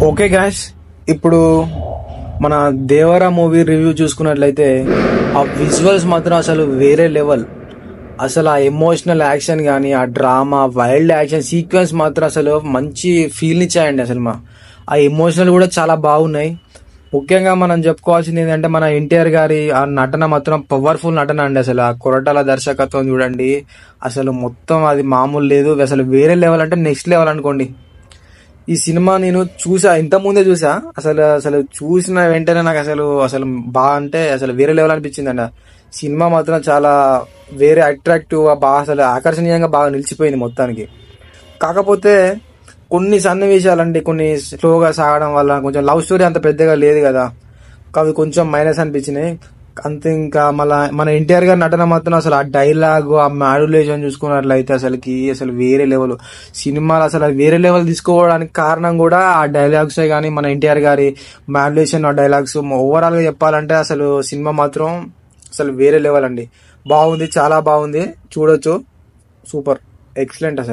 Okay guys, ఇప్పుడు మన Devara movie review చూసుకున్నట్లయితే ఆ విజువల్స్ మాత్రం అసలు వేరే లెవెల్. అసలు ఆ ఎమోషనల్ యాక్షన్ కానీ, ఆ డ్రామా వైల్డ్ యాక్షన్ సీక్వెన్స్ మాత్రం అసలు మంచి ఫీల్ని ఇచ్చాయండి. అసలు ఆ ఎమోషనల్ కూడా చాలా బాగున్నాయి. ముఖ్యంగా మనం చెప్పుకోవాల్సింది ఏంటంటే మన ఎన్టీఆర్ గారి ఆ నటన మాత్రం పవర్ఫుల్ నటన అండి. అసలు ఆ కొరటాల దర్శకత్వం చూడండి, అసలు మొత్తం అది మామూలు లేదు. అసలు వేరే లెవెల్ అంటే నెక్స్ట్ లెవెల్ అనుకోండి. ఈ సినిమా నేను చూసా, ఇంత ముందే చూసా. అసలు అసలు చూసిన వెంటనే నాకు అసలు అసలు బాగా అంటే అసలు వేరే లెవెల్ అనిపించింది అండి. సినిమా మాత్రం చాలా వేరే అట్రాక్టివ్, బాగా అసలు ఆకర్షణీయంగా బాగా నిలిచిపోయింది మొత్తానికి. కాకపోతే కొన్ని సన్నివేశాలండి, కొన్ని స్లోగా సాగడం వల్ల కొంచెం లవ్ స్టోరీ అంత పెద్దగా లేదు కదా, అవి కొంచెం మైనస్ అనిపించినాయి అంతే. ఇంకా మళ్ళీ మన ఎన్టీఆర్ గారి నటన మాత్రం అసలు ఆ డైలాగ్, ఆ మాడ్యులేషన్ చూసుకున్నట్లయితే అసలు వేరే లెవెల్. సినిమాలు అసలు వేరే లెవెల్ తీసుకోవడానికి కారణం కూడా ఆ డైలాగ్సే కానీ, మన ఎన్టీఆర్ గారి మాడ్యులేషన్, ఆ డైలాగ్స్. ఓవరాల్ గా చెప్పాలంటే అసలు సినిమా మాత్రం అసలు వేరే లెవెల్ అండి. బాగుంది, చాలా బాగుంది, చూడొచ్చు. సూపర్, ఎక్సలెంట్ అసలు.